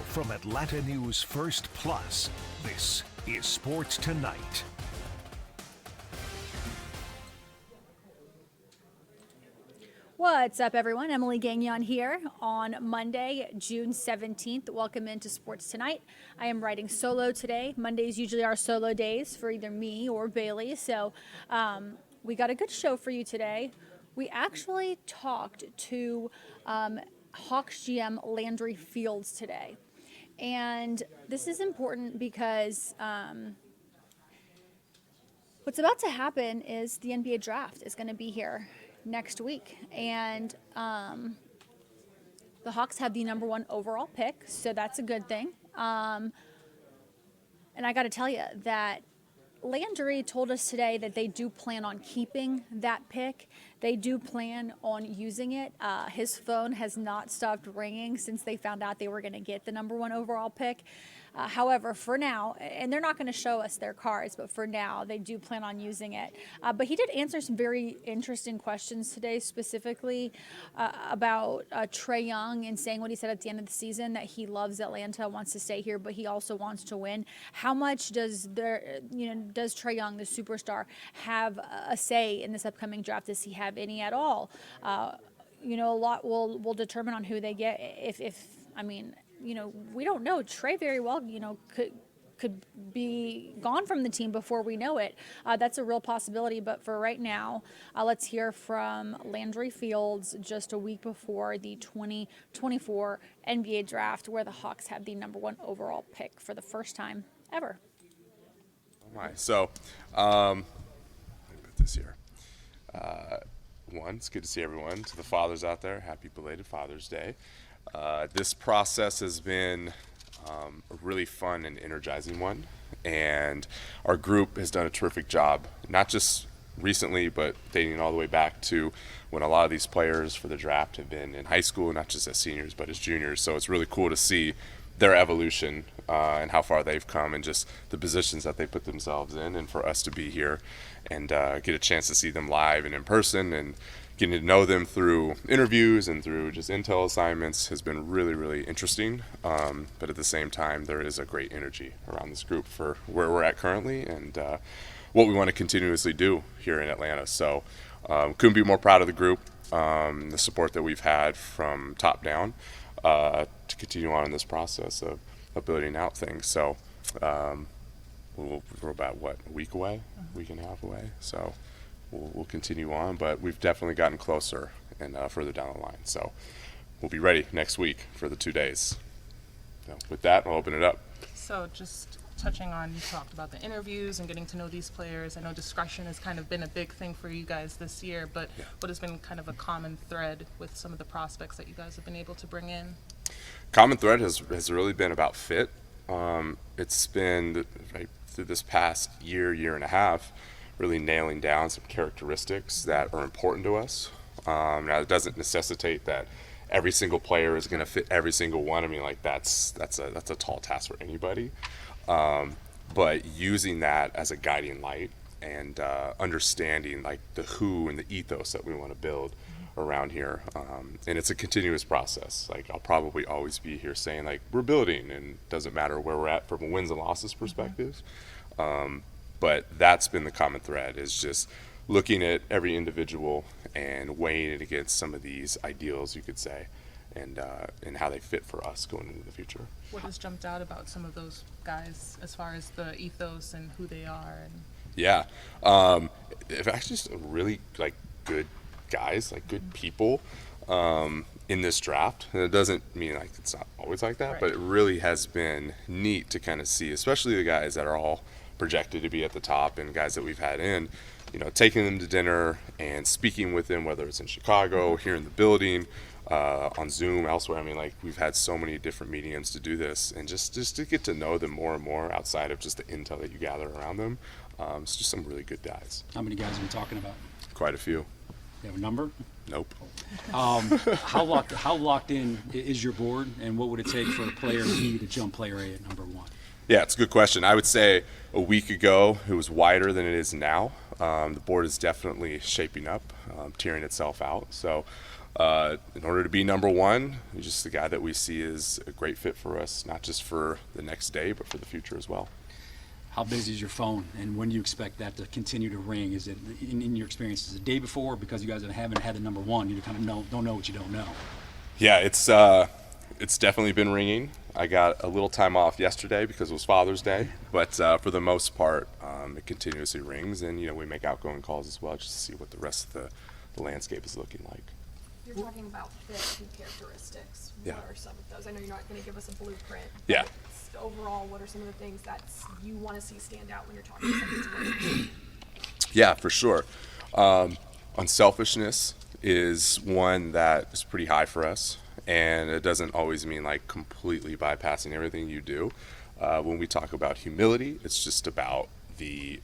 From Atlanta News First Plus, this is Sports Tonight. What's up, everyone? Emily Gagnon here on Monday, June 17th. Welcome into Sports Tonight. I am writing solo today. Mondays usually are solo days for either me or Bailey, so we got a good show for you today. We actually talked to Hawks GM Landry Fields today, and this is important because what's about to happen is the NBA draft is going to be here next week, and the Hawks have the number 1 overall pick, so that's a good thing. And I got to tell you that Landry told us today that they do plan on keeping that pick. They do plan on using it. His phone has not stopped ringing since they found out they were going to get the number 1 overall pick. However, for now, and they're not going to show us their cards, but for now, they do plan on using it. But he did answer some very interesting questions today, specifically about Trae Young, and saying what he said at the end of the season, that he loves Atlanta, wants to stay here, but he also wants to win. How much does Trae Young, the superstar, have a say in this upcoming draft? Does he have any at all? A lot will determine on who they get. We don't know. Trae very well, could be gone from the team before we know it. That's a real possibility. But for right now, let's hear from Landry Fields just a week before the 2024 NBA draft, where the Hawks have the number 1 overall pick for the first time ever. Oh my! So, let me put this here. It's good to see everyone. To the fathers out there, happy belated Father's Day. This process has been a really fun and energizing one, and our group has done a terrific job, not just recently, but dating all the way back to when a lot of these players for the draft have been in high school, not just as seniors, but as juniors. So it's really cool to see their evolution and how far they've come, and just the positions that they put themselves in, and for us to be here and get a chance to see them live and in person, and getting to know them through interviews and through just intel assignments has been really, really interesting. But at the same time, there is a great energy around this group for where we're at currently, and what we want to continuously do here in Atlanta. So couldn't be more proud of the group, the support that we've had from top down to continue on in this process of building out things. So we're about, a week away, week and a half away. So we'll continue on, but we've definitely gotten closer and further down the line. So we'll be ready next week for the 2 days. So with that, I'll open it up. So just touching on, you talked about the interviews and getting to know these players. I know discretion has kind of been a big thing for you guys this year, but what has been kind of a common thread with some of the prospects that you guys have been able to bring in? Common thread has really been about fit. It's been through this past year and a half, really nailing down some characteristics that are important to us. Now, it doesn't necessitate that every single player is going to fit every single one. I mean, that's a tall task for anybody. But using that as a guiding light and understanding the who and the ethos that we want to build around here. And it's a continuous process. I'll probably always be here saying we're building, and it doesn't matter where we're at from a wins and losses perspective. But that's been the common thread, is just looking at every individual and weighing it against some of these ideals, you could say, and how they fit for us going into the future. What has jumped out about some of those guys as far as the ethos and who they are? Yeah. It's actually just really good guys, good people in this draft. And it doesn't mean it's not always like that, right. But it really has been neat to kind of see, especially the guys that are all projected to be at the top, and guys that we've had in, taking them to dinner and speaking with them, whether it's in Chicago, here in the building, on Zoom, elsewhere. I mean, we've had so many different mediums to do this, and just to get to know them more and more outside of just the intel that you gather around them. It's just some really good guys. How many guys are we talking about? Quite a few. You have a number? Nope. How locked in is your board, and what would it take for a player B to jump player A at number 1? Yeah, it's a good question. I would say a week ago it was wider than it is now. The board is definitely shaping up, tearing itself out. So In order to be number one, he's just the guy that we see as a great fit for us, not just for the next day, but for the future as well. How busy is your phone, and when do you expect that to continue to ring? Is it, in your experience, is it the day before, because you guys haven't had the number one, you kind of don't know what you don't know? Yeah, it's definitely been ringing. I got a little time off yesterday because it was Father's Day, but for the most part, it continuously rings, and we make outgoing calls as well just to see what the rest of the landscape is looking like. You're talking about fit and characteristics. Yeah. What are some of those? I know you're not going to give us a blueprint. Yeah. But overall, what are some of the things that you want to see stand out when you're talking to some of these players? Yeah, for sure. Unselfishness is one that is pretty high for us, and it doesn't always mean like completely bypassing everything you do. When we talk about humility, it's just about the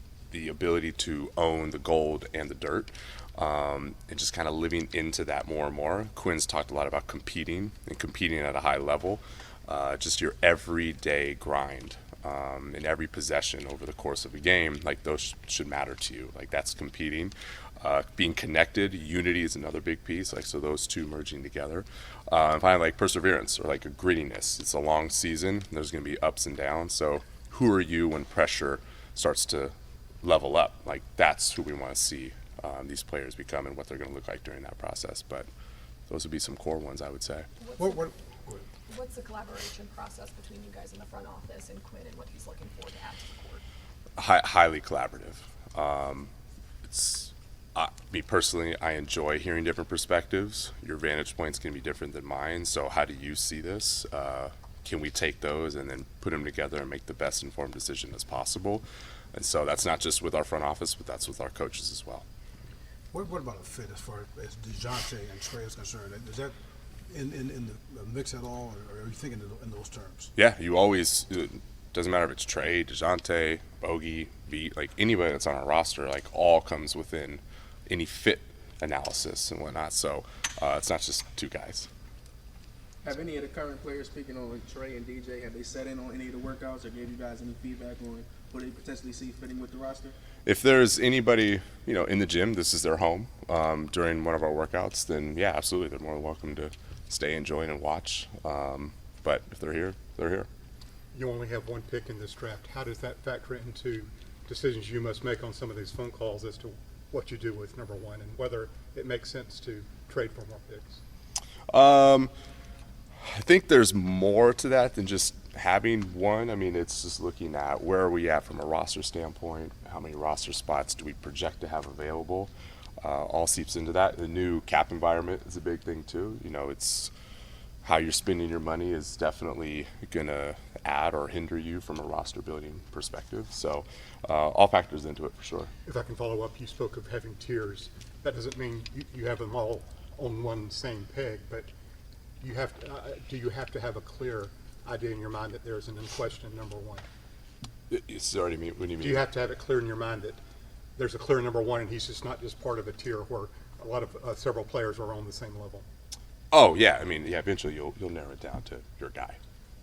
ability to own the gold and the dirt, and just kind of living into that more and more. Quinn's talked a lot about competing at a high level, just your everyday grind. In every possession over the course of a game, like those should matter to you. Like that's competing. Being connected, unity is another big piece. Like so, those two merging together. And finally, like perseverance or like a grittiness. It's a long season. There's going to be ups and downs. So, who are you when pressure starts to level up? Like that's who we want to see these players become and what they're going to look like during that process. But those would be some core ones, I would say. What's the collaboration process between you guys in the front office and Quinn and what he's looking for to add to the court? Highly collaborative. Me personally, I enjoy hearing different perspectives. Your vantage point's going to be different than mine. So how do you see this? Can we take those and then put them together and make the best informed decision as possible? And so that's not just with our front office, but that's with our coaches as well. What about a fit as far as DeJounte and Trey is concerned? Is that in the mix at all, or are you thinking in those terms? Yeah, you always, it doesn't matter if it's Trey, DeJounte, Bogey, Beat, like anybody that's on our roster, like all comes within any fit analysis and whatnot. So it's not just two guys. Have any of the current players, speaking on Trey and DJ, have they sat in on any of the workouts or gave you guys any feedback on who they potentially see fitting with the roster? If there's anybody, in the gym, this is their home during one of our workouts, then yeah, absolutely, they're more than welcome to stay and join and watch. But if they're here, they're here. You only have one pick in this draft. How does that factor into decisions you must make on some of these phone calls as to what you do with number one and whether it makes sense to trade for more picks? I think there's more to that than just having one. I mean, it's just looking at where are we at from a roster standpoint, how many roster spots do we project to have available, all seeps into that. The new cap environment is a big thing too. It's how you're spending your money is definitely going to add or hinder you from a roster building perspective. So all factors into it for sure. If I can follow up, you spoke of having tiers. That doesn't mean you have them all on one same peg, but you have to, do you have to have a clear idea in your mind that there's an unquestioned number one? Sorry, what do you mean? Do you have to have it clear in your mind that there's a clear number one and he's just not just part of a tier where a lot of several players are on the same level? Oh, yeah. I mean, yeah, eventually you'll narrow it down to your guy,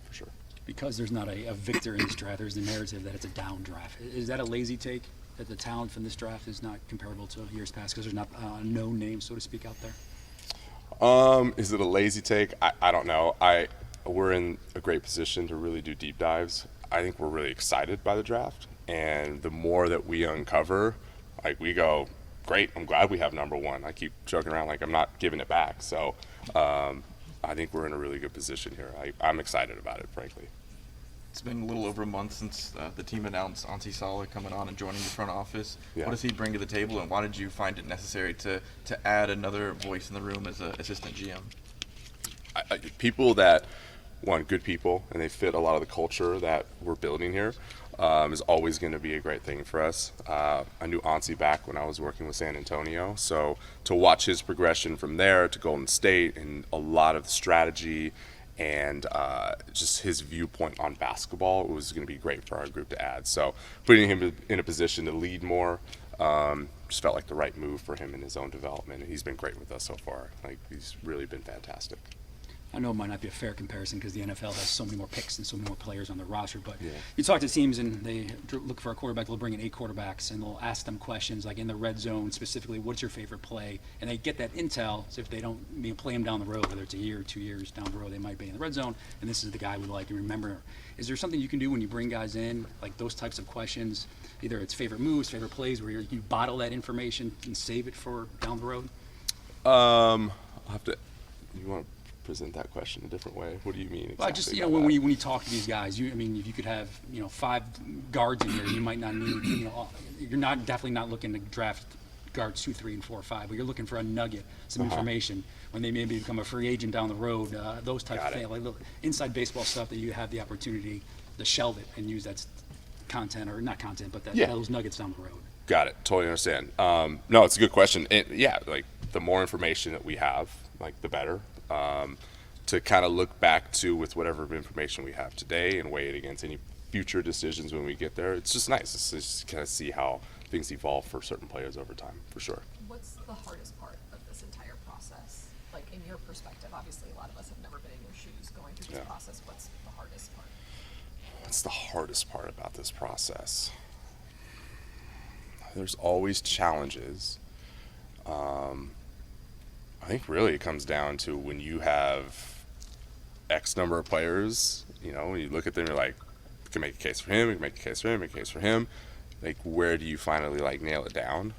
for sure. Because there's not a victor in this draft, there's the narrative that it's a down draft. Is that a lazy take, that the talent from this draft is not comparable to years past because there's not no name, so to speak, out there? Is it a lazy take? I don't know. We're in a great position to really do deep dives. I think we're really excited by the draft, and the more that we uncover, like we go, great, I'm glad we have number one. I keep joking around like I'm not giving it back. So I think we're in a really good position here. I'm excited about it, frankly. It's been a little over a month since the team announced Antti Sala coming on and joining the front office. Yeah. What does he bring to the table, and why did you find it necessary to add another voice in the room as an assistant GM? People that, good people, and they fit a lot of the culture that we're building here, is always going to be a great thing for us. I knew Antti back when I was working with San Antonio, so to watch his progression from there to Golden State and a lot of the strategy and just his viewpoint on basketball was going to be great for our group to add. So putting him in a position to lead more just felt like the right move for him in his own development, and he's been great with us so far. Like, he's really been fantastic. I know it might not be a fair comparison because the NFL has so many more picks and so many more players on the roster, but you talk to teams and they look for a quarterback, they'll bring in 8 quarterbacks and they'll ask them questions like in the red zone specifically, what's your favorite play? And they get that intel, so if they don't play them down the road, whether it's a year or 2 years down the road, they might be in the red zone, and this is the guy we like. And remember, is there something you can do when you bring guys in, like those types of questions, either it's favorite moves, favorite plays, where you bottle that information and save it for down the road? I'll have to, you want to present that question a different way? What do you mean exactly? Well, just, when you talk to these guys, if you could have, 5 guards in here, you might not need, you're definitely not looking to draft guards 2, 3, and 4, 5, but you're looking for a nugget, some information when they maybe become a free agent down the road, those types of things, like little inside baseball stuff that you have the opportunity to shelve it and use that content, or not content, but those nuggets down the road. Got it. Totally understand. No, it's a good question. Like the more information that we have, like the better. To kind of look back to with whatever information we have today and weigh it against any future decisions when we get there. It's just nice. It's just kind of see how things evolve for certain players over time, for sure. What's the hardest part of this entire process? Like, in your perspective, obviously a lot of us have never been in your shoes going through this process. What's the hardest part? What's the hardest part about this process? There's always challenges. I think really it comes down to when you have X number of players, when you look at them, you're like, you can make a case for him, you can make a case for him, make a case for him. Like, where do you finally nail it down?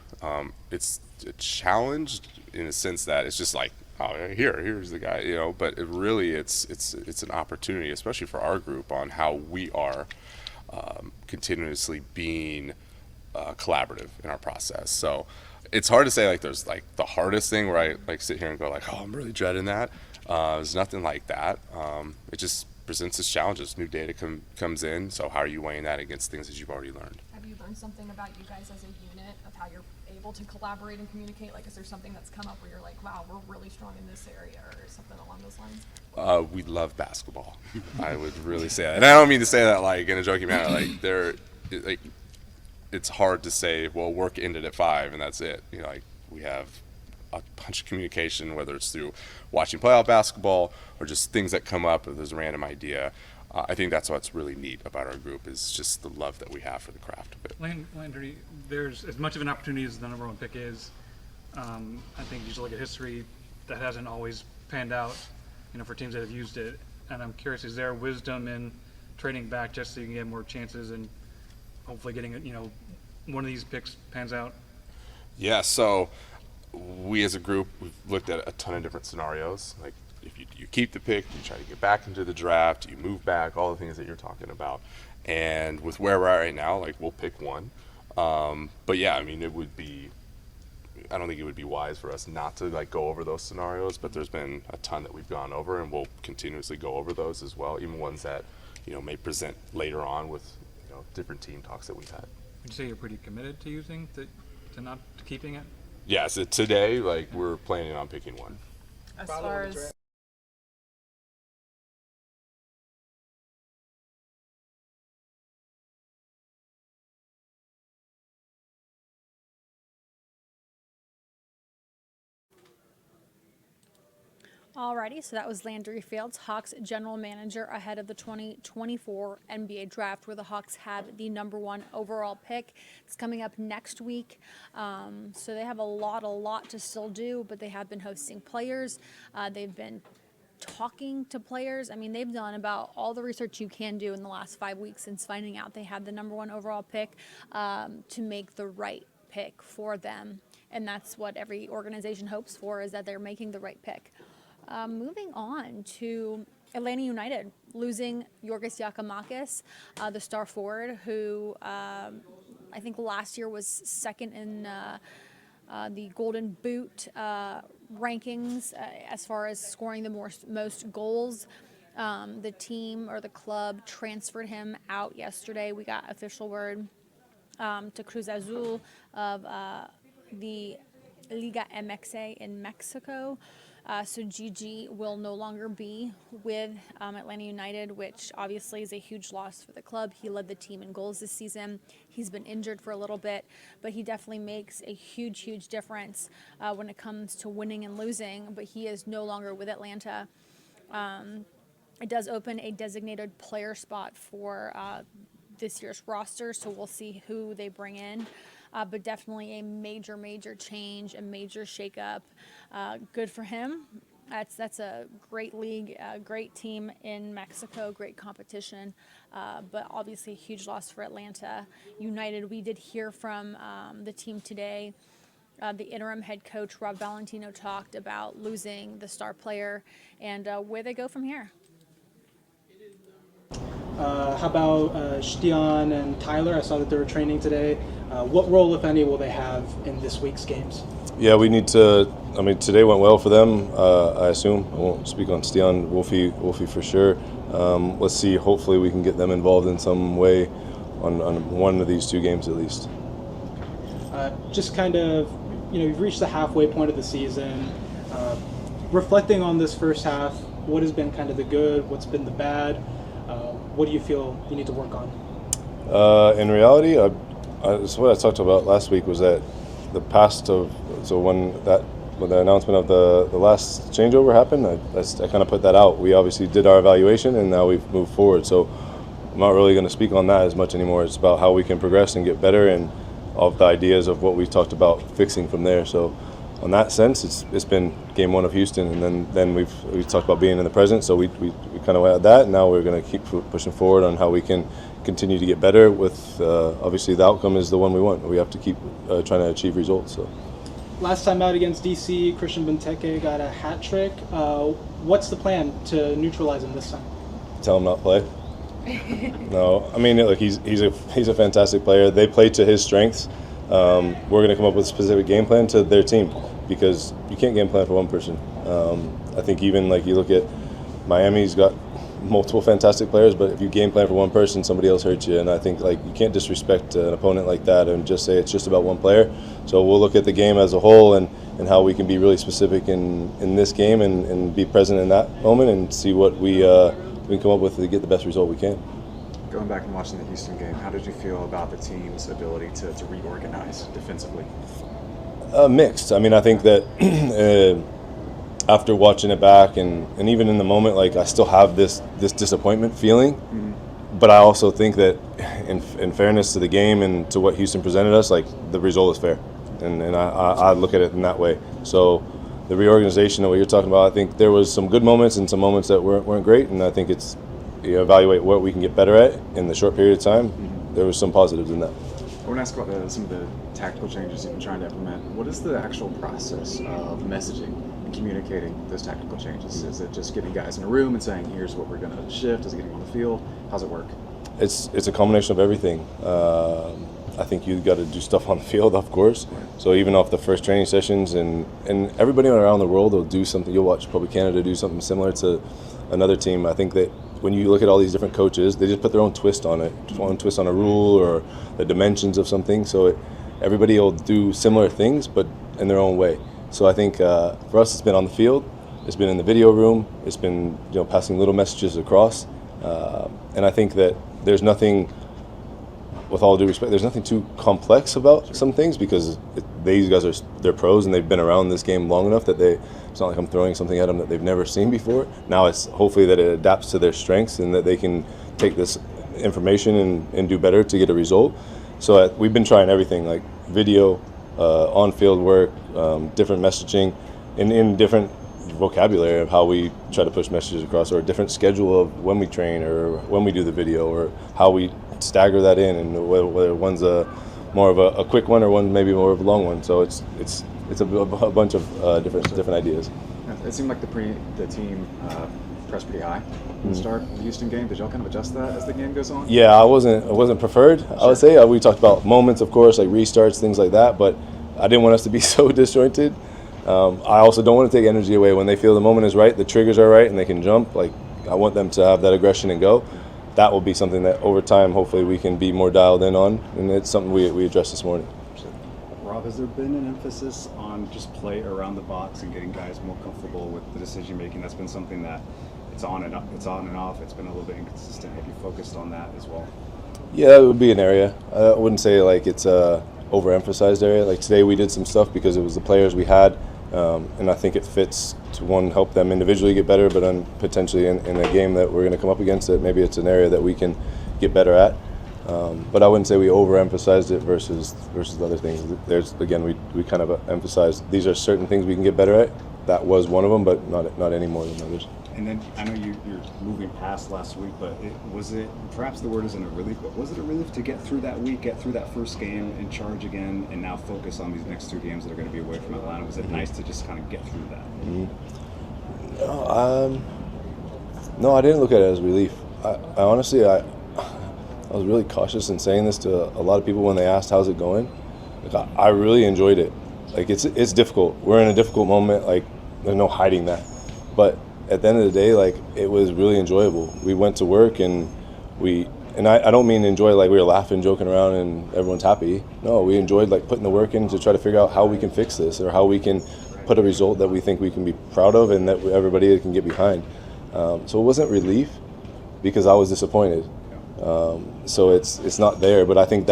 It's a challenge in a sense that it's just like, oh, here's the guy, but it really, it's an opportunity, especially for our group, on how we are continuously being collaborative in our process. So it's hard to say there's the hardest thing where I sit here and go oh, I'm really dreading that. There's nothing like that. It just presents its challenges. New data comes in. So how are you weighing that against things that you've already learned? Have you learned something about you guys as a unit of how you're able to collaborate and communicate? Like, is there something that's come up where you're like, wow, we're really strong in this area, or something along those lines? We love basketball. I would really say that. And I don't mean to say that in a joking manner. It's hard to say, well, work ended at 5 and that's it. We have a bunch of communication, whether it's through watching playoff basketball or just things that come up if there's a random idea. I think that's what's really neat about our group, is just the love that we have for the craft of it. Landry, there's as much of an opportunity as the number 1 pick is. I think you just look at history, that hasn't always panned out, for teams that have used it. And I'm curious, is there wisdom in trading back just so you can get more chances and hopefully getting one of these picks pans out? Yeah, so we as a group, we've looked at a ton of different scenarios. Like, if you keep the pick, you try to get back into the draft, you move back, all the things that you're talking about. And with where we're at right now, we'll pick one. But yeah, it would be, I don't think it would be wise for us not to go over those scenarios, but there's been a ton that we've gone over, and we'll continuously go over those as well, even ones that may present later on with different team talks that we've had. Would you say you're pretty committed to using to keeping it? Yeah, so today, we're planning on picking one. As far as Alrighty, so that was Landry Fields, Hawks general manager, ahead of the 2024 NBA draft, where the Hawks have the number 1 overall pick. It's coming up next week, so they have a lot to still do, but they have been hosting players. They've been talking to players. They've done about all the research you can do in the last 5 weeks since finding out they had the number 1 overall pick, to make the right pick for them. And that's what every organization hopes for, is that they're making the right pick. Moving on to Atlanta United, losing Yorgos Giacomakis, the star forward, who I think last year was second in the Golden Boot rankings as far as scoring the most goals. The team, or the club, transferred him out yesterday. We got official word to Cruz Azul of the Liga MX in Mexico. So Gigi will no longer be with Atlanta United, which obviously is a huge loss for the club. He led the team in goals this season. He's been injured for a little bit, but he definitely makes a huge difference when it comes to winning and losing, but he is no longer with Atlanta. It does open a designated player spot for this year's roster, so we'll see who they bring in. But definitely a major change, a major shakeup. Good for him. That's a great league, a great team in Mexico, great competition, but obviously a huge loss for Atlanta United. We did hear from the team today. The interim head coach, Rob Valentino, talked about losing the star player and where they go from here. How about Stian and Tyler? I saw that they were training today. What role, if any, will they have in this week's games? Yeah, we need to. I mean, today went well for them. I assume I won't speak on Stian, Wolfie for sure. Let's see. Hopefully, we can get them involved in some way on one of these two games at least. Just kind of, you've reached the halfway point of the season. Reflecting on this first half, what has been kind of the good? What's been the bad? What do you feel you need to work on? In reality, it's what I talked about last week was that the past of when the announcement of the last changeover happened, I kind of put that out. We obviously did our evaluation and now we've moved forward. So I'm not really going to speak on that as much anymore. It's about how we can progress and get better and of the ideas of what we talked about fixing from there. So on that sense, it's been game one of Houston, and then we've talked about being in the present. So we kind of went at that, and now we're going to keep pushing forward on how we can continue to get better. With obviously the outcome is the one we want. We have to keep trying to achieve results. So last time out against DC, Christian Benteke got a hat trick. What's the plan to neutralize him this time? Tell him not play. No, I mean, look, he's a fantastic player. They play to his strengths. We're going to come up with a specific game plan to their team because you can't game plan for one person. I think even like you look at Miami's got multiple fantastic players, but if you game plan for one person, somebody else hurts you. And I think like you can't disrespect an opponent like that and just say it's just about one player. So we'll look at the game as a whole and how we can be really specific in this game and be present in that moment and see what we can come up with to get the best result we can. Going back and watching the Houston game, how did you feel about the team's ability to reorganize defensively? Mixed. I mean, I think that after watching it back and even in the moment, like I still have this disappointment feeling. Mm-hmm. But I also think that in fairness to the game and to what Houston presented us, like the result is fair. And I look at it in that way. So the reorganization of what you're talking about, I think there was some good moments and some moments that weren't great. And I think it's evaluate what we can get better at in the short period of time. Mm-hmm. There was some positives in that. I want to ask about some of the tactical changes you've been trying to implement. What is the actual process of messaging and communicating those tactical changes? Is it just getting guys in a room and saying, here's what we're going to shift? Is it getting on the field? How's it work? It's a combination of everything. I think you've got to do stuff on the field, of course. So even off the first training sessions and everybody around the world will do something. You'll watch probably Canada do something similar to another team. I think that when you look at all these different coaches, they just put their own twist on it, one twist on a rule or the dimensions of something. So everybody will do similar things, but in their own way. So I think for us, it's been on the field, it's been in the video room, it's been passing little messages across, and I think that there's nothing, with all due respect, there's nothing too complex about some things because these guys they're pros and they've been around this game long enough that it's not like I'm throwing something at them that they've never seen before. Now it's hopefully that it adapts to their strengths and that they can take this information and do better to get a result. So we've been trying everything like video, on-field work, different messaging, in different vocabulary of how we try to push messages across, or a different schedule of when we train or when we do the video, or how we stagger that in, and whether one's more of a quick one or one maybe more of a long one. So it's a bunch of different ideas. It seemed like the team pressed pretty high in the start of the Houston game. Did y'all kind of adjust that as the game goes on? Yeah, I wasn't preferred. Sure. I would say we talked about moments, of course, like restarts, things like that. But I didn't want us to be so disjointed. I also don't want to take energy away when they feel the moment is right, the triggers are right, and they can jump. Like I want them to have that aggression and go. That will be something that over time, hopefully, we can be more dialed in on, and it's something we addressed this morning. Rob, has there been an emphasis on just play around the box and getting guys more comfortable with the decision making? That's been something that it's on and off. It's been a little bit inconsistent. Have you focused on that as well? Yeah, it would be an area. I wouldn't say like it's a overemphasized area. Like today, we did some stuff because it was the players we had, And I think it fits to, one, help them individually get better, but then potentially in a game that we're going to come up against, that maybe it's an area that we can get better at. But I wouldn't say we overemphasized it versus the other things. There's, again, we kind of emphasized these are certain things we can get better at. That was one of them, but not any more than others. And then I know you're moving past last week, but was it, perhaps the word isn't a relief, but was it a relief to get through that week, get through that first game and charge again, and now focus on these next 2 games that are going to be away from Atlanta? Was it nice to just kind of get through that? No, I didn't look at it as relief. I honestly, I was really cautious in saying this to a lot of people when they asked how's it going. Like, I really enjoyed it. Like, it's difficult. We're in a difficult moment. Like, there's no hiding that. But at the end of the day, like, it was really enjoyable. We went to work and I don't mean enjoy like we were laughing, joking around, and everyone's happy. No, we enjoyed like putting the work in to try to figure out how we can fix this, or how we can put a result that we think we can be proud of and that everybody can get behind. So it wasn't relief because I was disappointed. So it's not there, but I think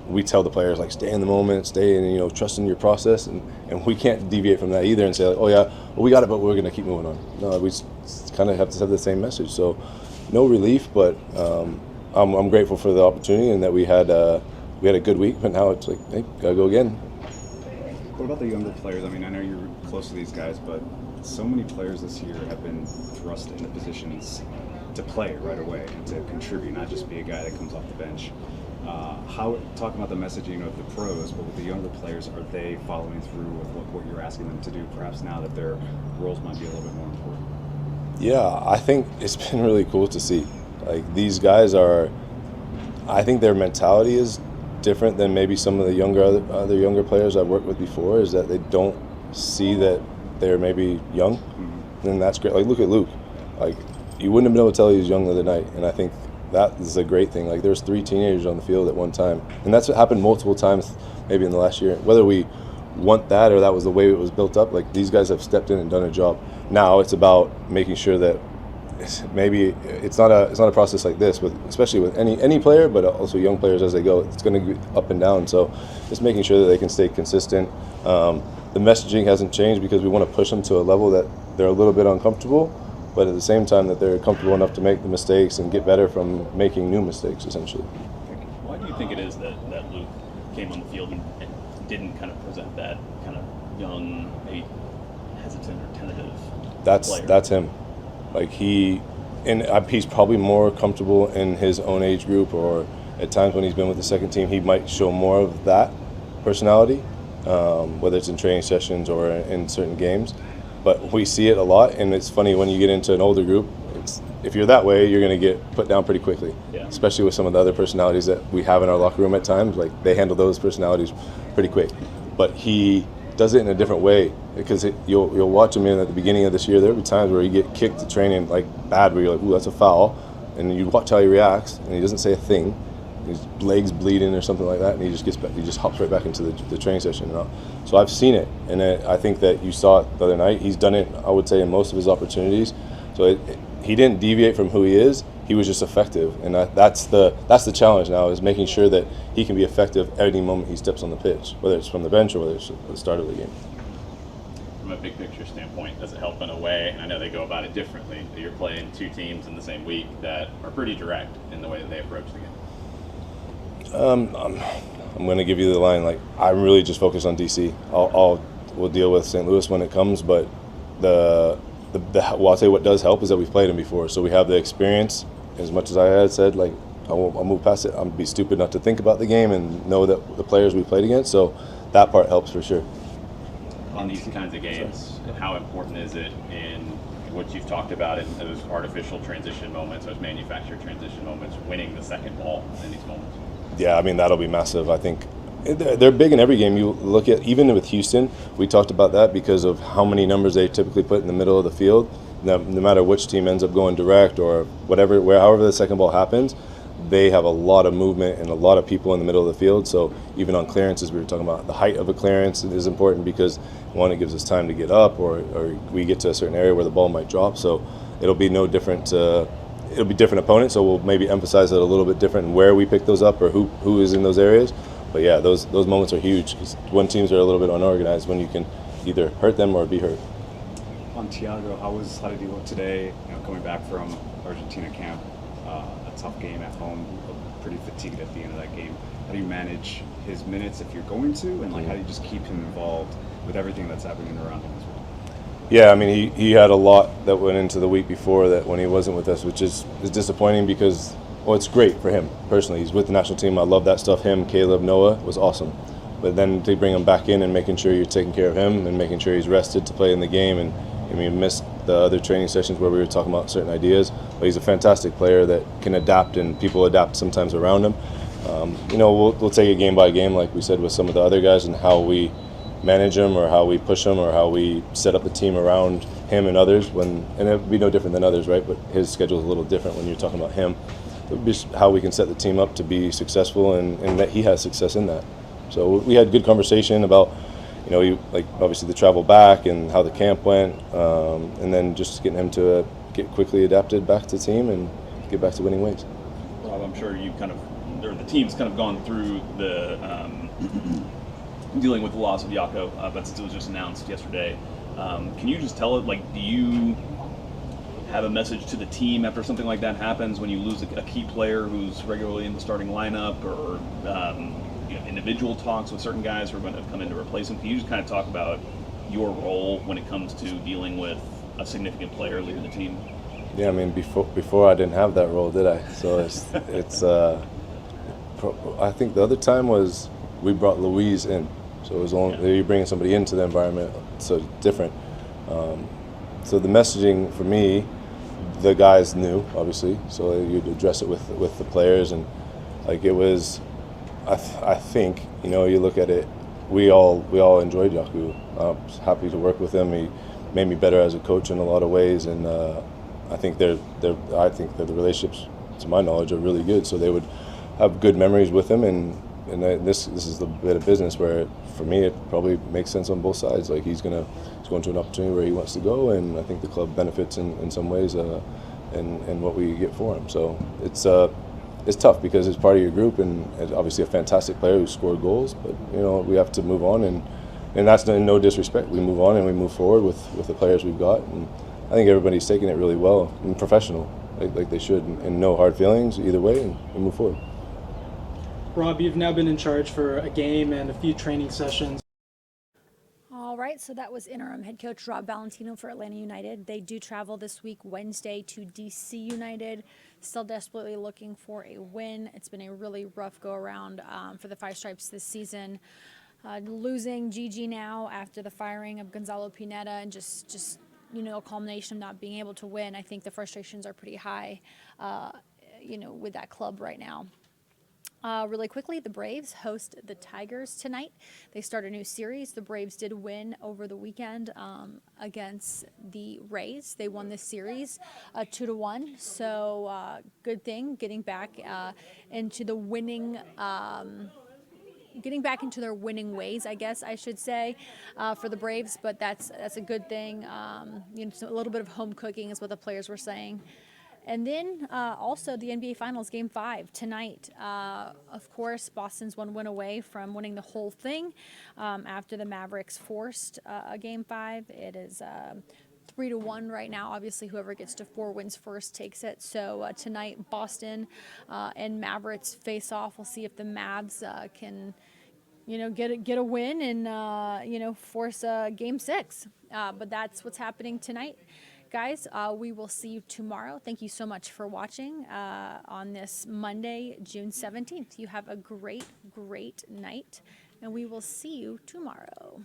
we tell the players, like, stay in the moment, stay in, trust in your process, and we can't deviate from that either and say, like, oh yeah, well, we got it, but we're going to keep moving on. No, we kind of have to have the same message. So no relief, but I'm grateful for the opportunity and that we had a good week, but now it's like, hey, gotta go again. What about the younger players? I mean, I know you're close to these guys, but so many players this year have been thrust into positions to play right away and to contribute, not just be a guy that comes off the bench. Talking about the messaging of the pros, but with the younger players, are they following through with what you're asking them to do, perhaps now that their roles might be a little bit more important? Yeah, I think it's been really cool to see. Like, these guys I think their mentality is different than maybe some of the other younger players I've worked with before, is that they don't see that they're maybe young. And that's great. Like, look at Luke. Like, you wouldn't have been able to tell he was young the other night, and I think that is a great thing. Like, there's 3 teenagers on the field at one time, and that's what happened multiple times maybe in the last year. Whether we want that or that was the way it was built up, like, these guys have stepped in and done a job. Now it's about making sure that maybe it's not a process like this, especially with any player, but also young players as they go. It's going to be up and down, so just making sure that they can stay consistent. The messaging hasn't changed because we want to push them to a level that they're a little bit uncomfortable, but at the same time that they're comfortable enough to make the mistakes and get better from making new mistakes, essentially. Why do you think it is that Luke came on the field and didn't kind of present that kind of young, maybe hesitant or tentative player? That's him. Like, he's probably more comfortable in his own age group, or at times when he's been with the second team, he might show more of that personality, whether it's in training sessions or in certain games. But we see it a lot, and it's funny when you get into an older group, if you're that way, you're going to get put down pretty quickly, especially with some of the other personalities that we have in our locker room at times. Like, they handle those personalities pretty quick. But he does it in a different way, because you'll watch him at the beginning of this year. There will be times where he get kicked to training like bad, where you're like, ooh, that's a foul, and you watch how he reacts, and he doesn't say a thing. His legs bleeding or something like that, and he just hops right back into the training session. So I've seen it, and I think that you saw it the other night. He's done it, I would say, in most of his opportunities. So he didn't deviate from who he is. He was just effective, and that's the challenge now, is making sure that he can be effective any moment he steps on the pitch, whether it's from the bench or whether it's at the start of the game. From a big picture standpoint, does it help in a way? And I know they go about it differently. You're playing 2 teams in the same week that are pretty direct in the way that they approach the game. I'm going to give you the line. Like, I'm really just focused on DC. We'll deal with St. Louis when it comes, but well, I'll tell you what does help is that we've played them before, so we have the experience. As much as I had said, like, I'll move past it. I'm be stupid not to think about the game and know that the players we played against. So that part helps for sure. On these kinds of games, how important is it in what you've talked about in those artificial transition moments, those manufactured transition moments, winning the second ball in these moments? Yeah, I mean, that'll be massive. I think they're big in every game. You look at, even with Houston, we talked about that because of how many numbers they typically put in the middle of the field. No matter which team ends up going direct or whatever, however the second ball happens, they have a lot of movement and a lot of people in the middle of the field. So even on clearances, we were talking about the height of a clearance is important because, one, it gives us time to get up, or we get to a certain area where the ball might drop. So it'll be no different. It'll be different opponents, so we'll maybe emphasize it a little bit different in where we pick those up or who is in those areas. But yeah, those moments are huge. When teams are a little bit unorganized, when you can either hurt them or be hurt. On Thiago, how did he look today? Coming back from Argentina camp, a tough game at home, pretty fatigued at the end of that game. How do you manage his minutes if you're going to, and how do you just keep him involved with everything that's happening around him as well? Yeah, I mean, he had a lot that went into the week before that when he wasn't with us, which is disappointing because, well, it's great for him personally. He's with the national team. I love that stuff. Him, Caleb, Noah was awesome. But then to bring him back in and making sure you're taking care of him and making sure he's rested to play in the game, and I mean, missed the other training sessions where we were talking about certain ideas. But he's a fantastic player that can adapt, and people adapt sometimes around him. We'll take it game by game, like we said with some of the other guys, and how we manage him or how we push him or how we set up the team around him and others. And it would be no different than others, right? But his schedule is a little different when you're talking about him. It would be how we can set the team up to be successful and that he has success in that. So we had good conversation about, obviously the travel back and how the camp went, and then just getting him to get quickly adapted back to the team and get back to winning ways. Rob, I'm sure you the team's kind of gone through the dealing with the loss of Jaco, but since it was just announced yesterday, can you just tell it, do you have a message to the team after something like that happens when you lose a key player who's regularly in the starting lineup, or individual talks with certain guys who are going to come in to replace him? Can you just kind of talk about your role when it comes to dealing with a significant player leaving the team? Yeah, I mean, before I didn't have that role, did I? So it's I think the other time was we brought Louise in, so it was only you're bringing somebody into the environment, so different. So the messaging for me, the guys knew obviously, so you'd address it with the players, and it was. I think you look at it. We all enjoyed Jaco. I was happy to work with him. He made me better as a coach in a lot of ways, and I think that the relationships, to my knowledge, are really good. So they would have good memories with him, and this is the bit of business where, for me, it probably makes sense on both sides. He's going to an opportunity where he wants to go, and I think the club benefits in some ways, in what we get for him. So it's tough because it's part of your group, and obviously a fantastic player who scored goals. But we have to move on, and that's no disrespect. We move on and we move forward with the players we've got, and I think everybody's taking it really well and professional, like they should, and no hard feelings either way, and we move forward. Rob, you've now been in charge for a game and a few training sessions. All right, so that was interim head coach Rob Valentino for Atlanta United. They do travel this week, Wednesday, to DC United. Still desperately looking for a win. It's been a really rough go-around for the Five Stripes this season. Losing Gigi now after the firing of Gonzalo Pineda, and just a culmination of not being able to win. I think the frustrations are pretty high, with that club right now. Really quickly, the Braves host the Tigers tonight. They start a new series. The Braves did win over the weekend against the Rays. They won this series 2-1. So good thing, getting back into the winning. Getting back into their winning ways, I guess I should say, for the Braves. But that's a good thing. So a little bit of home cooking is what the players were saying. And then also the NBA Finals Game 5 tonight. Of course, Boston's one win away from winning the whole thing after the Mavericks forced a Game 5. It is 3-1 right now. Obviously, whoever gets to 4 wins first takes it. So tonight, Boston and Mavericks face off. We'll see if the Mavs can get a win and force Game 6. But that's what's happening tonight. Guys, we will see you tomorrow. Thank you so much for watching on this Monday, June 17th. You have a great, great night, and we will see you tomorrow.